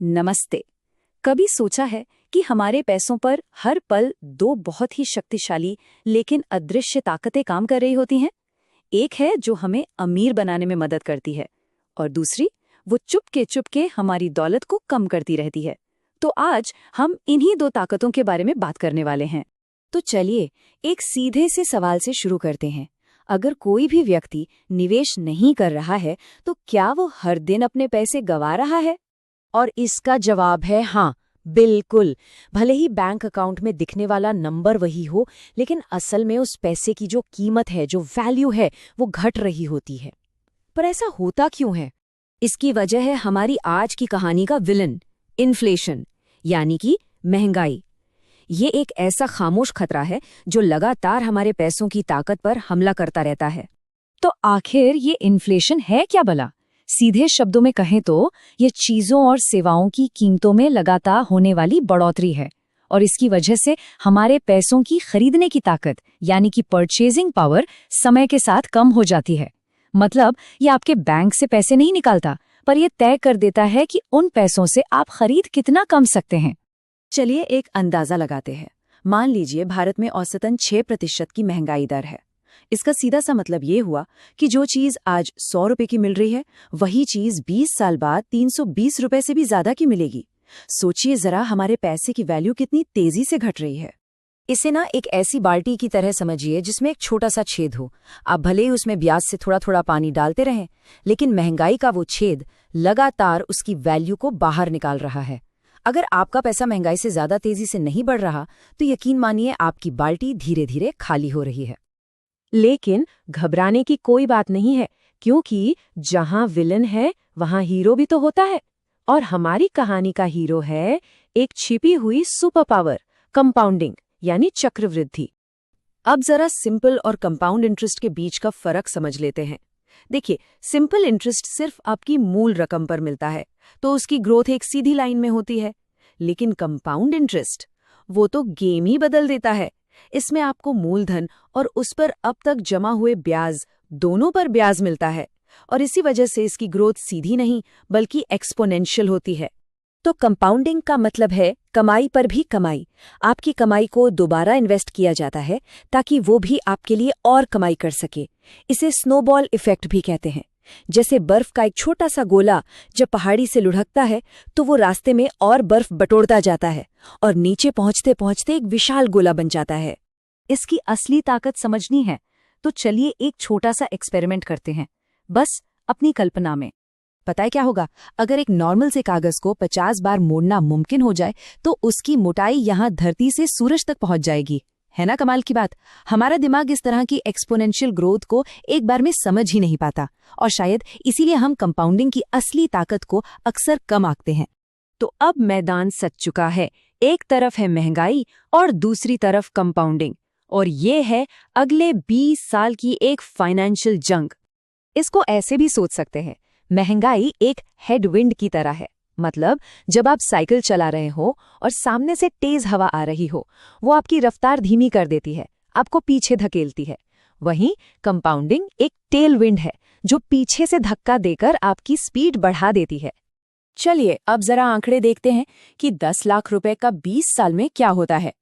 नमस्ते। कभी सोचा है कि हमारे पैसों पर हर पल दो बहुत ही शक्तिशाली लेकिन अदृश्य ताकतें काम कर रही होती हैं? एक है जो हमें अमीर बनाने में मदद करती है और दूसरी वो चुपके हमारी दौलत को कम करती रहती है। तो आज हम इन्हीं दो ताकतों के बारे में बात करने वाले हैं। तो चलिए एक सीधे से सवाल से शुरू करते हैं। अगर कोई भी व्यक्ति निवेश नहीं कर रहा है तो क्या वो हर दिन अपने पैसे गंवा रहा है? और इसका जवाब है हाँ, बिल्कुल। भले ही बैंक अकाउंट में दिखने वाला नंबर वही हो, लेकिन असल में उस पैसे की जो कीमत है, जो वैल्यू है, वो घट रही होती है। पर ऐसा होता क्यों है? इसकी वजह है हमारी आज की कहानी का विलन, इन्फ्लेशन, यानी कि महंगाई। ये एक ऐसा खामोश खतरा है जो लगातार हमारे पैसों की ताकत पर हमला करता रहता है। तो आखिर ये इन्फ्लेशन है क्या भला? सीधे शब्दों में कहें तो ये चीजों और सेवाओं की कीमतों में लगातार होने वाली बढ़ोतरी है और इसकी वजह से हमारे पैसों की खरीदने की ताकत यानी कि परचेजिंग पावर समय के साथ कम हो जाती है। मतलब ये आपके बैंक से पैसे नहीं निकालता, पर यह तय कर देता है कि उन पैसों से आप खरीद कितना कम सकते हैं। चलिए एक अंदाजा लगाते हैं। मान लीजिए भारत में औसतन 6% की महंगाई दर है। इसका सीधा सा मतलब ये हुआ कि जो चीज आज 100 रुपए की मिल रही है, वही चीज 20 साल बाद 320 रुपए से भी ज्यादा की मिलेगी। सोचिए जरा हमारे पैसे की वैल्यू कितनी तेजी से घट रही है। इसे ना एक ऐसी बाल्टी की तरह समझिए जिसमें एक छोटा सा छेद हो। आप भले ही उसमें ब्याज से थोड़ा थोड़ा पानी डालते रहें, लेकिन महंगाई का वो छेद लगातार उसकी वैल्यू को बाहर निकाल रहा है। अगर आपका पैसा महंगाई से ज्यादा तेजी से नहीं बढ़ रहा तो यकीन मानिए आपकी बाल्टी धीरे धीरे खाली हो रही है। लेकिन घबराने की कोई बात नहीं है, क्योंकि जहां विलन है वहां हीरो भी तो होता है। और हमारी कहानी का हीरो है एक छिपी हुई सुपर पावर, कंपाउंडिंग यानी चक्रवृद्धि। अब जरा सिंपल और कंपाउंड इंटरेस्ट के बीच का फर्क समझ लेते हैं। देखिए, सिंपल इंटरेस्ट सिर्फ आपकी मूल रकम पर मिलता है, तो उसकी ग्रोथ एक सीधी लाइन में होती है। लेकिन कंपाउंड इंटरेस्ट वो तो गेम ही बदल देता है। इसमें आपको मूलधन और उस पर अब तक जमा हुए ब्याज, दोनों पर ब्याज मिलता है और इसी वजह से इसकी ग्रोथ सीधी नहीं बल्कि एक्सपोनेंशियल होती है। तो कंपाउंडिंग का मतलब है कमाई पर भी कमाई। आपकी कमाई को दोबारा इन्वेस्ट किया जाता है ताकि वो भी आपके लिए और कमाई कर सके। इसे स्नोबॉल इफेक्ट भी कहते हैं। जैसे बर्फ का एक छोटा सा गोला जब पहाड़ी से लुढ़कता है तो वो रास्ते में और बर्फ बटोरता जाता है और नीचे पहुंचते पहुंचते एक विशाल गोला बन जाता है। इसकी असली ताकत समझनी है तो चलिए एक छोटा सा एक्सपेरिमेंट करते हैं, बस अपनी कल्पना में। पता है क्या होगा? अगर एक नॉर्मल से कागज को 50 बार मोड़ना मुमकिन हो जाए तो उसकी मोटाई यहाँ धरती से सूरज तक पहुंच जाएगी। है ना कमाल की बात? हमारा दिमाग इस तरह की एक्सपोनेंशियल ग्रोथ को एक बार में समझ ही नहीं पाता और शायद इसीलिए हम कंपाउंडिंग की असली ताकत को अक्सर कम आंकते हैं। तो अब मैदान सज चुका है। एक तरफ है महंगाई और दूसरी तरफ कंपाउंडिंग, और ये है अगले 20 साल की एक फाइनेंशियल जंग। इसको ऐसे भी सोच सकते हैं, महंगाई एक हेडविंड की तरह है। मतलब जब आप साइकिल चला रहे हो और सामने से तेज हवा आ रही हो, वो आपकी रफ्तार धीमी कर देती है, आपको पीछे धकेलती है। वहीं कंपाउंडिंग एक टेल विंड है जो पीछे से धक्का देकर आपकी स्पीड बढ़ा देती है। चलिए अब जरा आंकड़े देखते हैं कि 10 लाख रुपए का 20 साल में क्या होता है।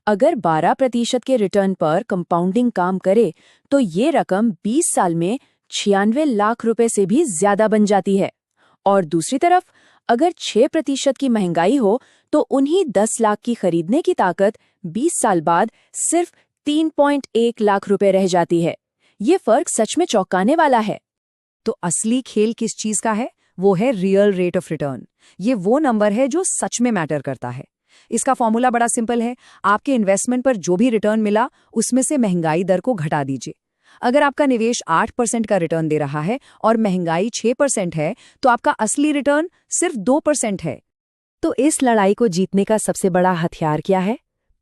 अगर 12% के रिटर्न पर कंपाउंडिंग काम करे तो ये रकम 20 साल में 96 लाख रुपए से भी ज्यादा बन जाती है। और दूसरी तरफ अगर 6% की महंगाई हो तो उन्हीं 10 लाख की खरीदने की ताकत 20 साल बाद सिर्फ 3.1 लाख रुपए रह जाती है। ये फर्क सच में चौंकाने वाला है। तो असली खेल किस चीज का है? वो है रियल रेट ऑफ रिटर्न। ये वो नंबर है जो सच में मैटर करता है। इसका फॉर्मूला बड़ा सिंपल है। आपके इन्वेस्टमेंट पर जो भी रिटर्न मिला उसमें से महंगाई दर को घटा दीजिए। अगर आपका निवेश 8% का रिटर्न दे रहा है और महंगाई 6% है तो आपका असली रिटर्न सिर्फ 2% है। तो इस लड़ाई को जीतने का सबसे बड़ा हथियार क्या है?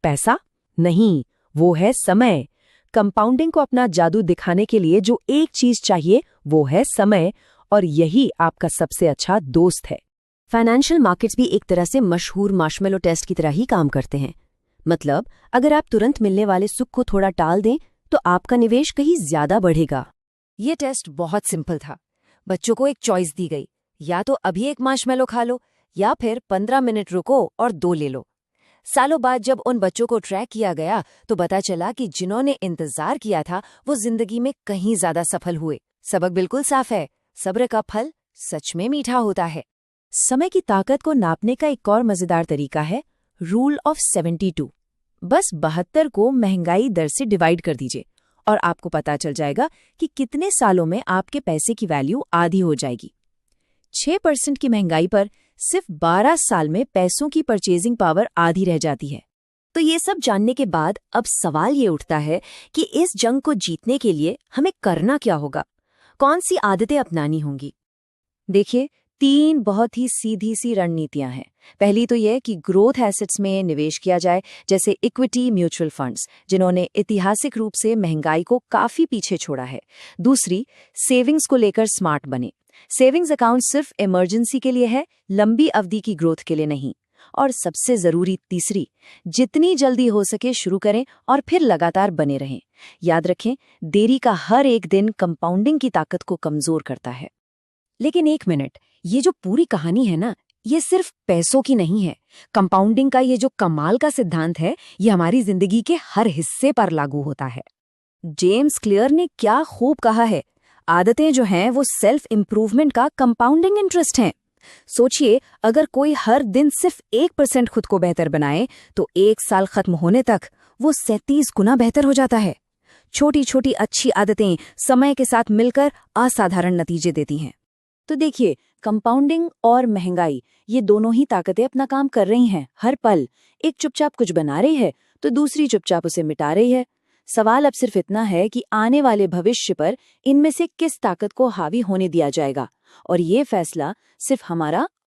पैसा नहीं, वो है समय। कंपाउंडिंग को अपना जादू दिखाने के लिए जो एक चीज चाहिए वो है समय, और यही आपका सबसे अच्छा दोस्त है। फाइनेंशियल मार्केट्स भी एक तरह से मशहूर मार्शमेलो टेस्ट की तरह ही काम करते हैं। मतलब अगर आप तुरंत मिलने वाले सुख को थोड़ा टाल दें तो आपका निवेश कहीं ज्यादा बढ़ेगा। ये टेस्ट बहुत सिंपल था। बच्चों को एक चॉइस दी गई, या तो अभी एक मार्शमेलो खा लो या फिर 15 मिनट रुको और 2 ले लो। सालों बाद जब उन बच्चों को ट्रैक किया गया तो पता चला कि जिन्होंने इंतजार किया था वो जिंदगी में कहीं ज्यादा सफल हुए। सबक बिल्कुल साफ है, सब्र का फल सच में मीठा होता है। समय की ताकत को नापने का एक और मजेदार तरीका है रूल ऑफ 72। बस 72 को महंगाई दर से डिवाइड कर दीजिए और आपको पता चल जाएगा कि कितने सालों में आपके पैसे की वैल्यू आधी हो जाएगी। 6% की महंगाई पर सिर्फ 12 साल में पैसों की परचेजिंग पावर आधी रह जाती है। तो ये सब जानने के बाद अब सवाल ये उठता है कि इस जंग को जीतने के लिए हमें करना क्या होगा, कौन सी आदतें अपनानी होंगी। देखिए, 3 बहुत ही सीधी सी रणनीतियां हैं। पहली तो यह कि ग्रोथ एसेट्स में निवेश किया जाए, जैसे इक्विटी म्यूचुअल फंड्स, जिन्होंने ऐतिहासिक रूप से महंगाई को काफी पीछे छोड़ा है। दूसरी, सेविंग्स को लेकर स्मार्ट बने। सेविंग्स अकाउंट सिर्फ इमरजेंसी के लिए है, लंबी अवधि की ग्रोथ के लिए नहीं। और सबसे जरूरी तीसरी, जितनी जल्दी हो सके शुरू करें और फिर लगातार बने रहें। याद रखें, देरी का हर एक दिन कंपाउंडिंग की ताकत को कमजोर करता है। लेकिन एक मिनट, ये जो पूरी कहानी है ना, ये सिर्फ पैसों की नहीं है। कंपाउंडिंग का ये जो कमाल का सिद्धांत है, ये हमारी जिंदगी के हर हिस्से पर लागू होता है। जेम्स क्लियर ने क्या खूब कहा है, आदतें जो हैं वो सेल्फ इंप्रूवमेंट का कंपाउंडिंग इंटरेस्ट हैं। सोचिए, अगर कोई हर दिन सिर्फ 1% खुद को बेहतर बनाए तो 1 साल खत्म होने तक वो 37 गुना बेहतर हो जाता है। छोटी छोटी अच्छी आदतें समय के साथ मिलकर असाधारण नतीजे देती हैं। तो देखिए, कंपाउंडिंग और महंगाई, ये दोनों ही ताकतें अपना काम कर रही हैं हर पल। एक चुपचाप कुछ बना रही है तो दूसरी चुपचाप उसे मिटा रही है। सवाल अब सिर्फ इतना है कि आने वाले भविष्य पर इनमें से किस ताकत को हावी होने दिया जाएगा, और ये फैसला सिर्फ हमारा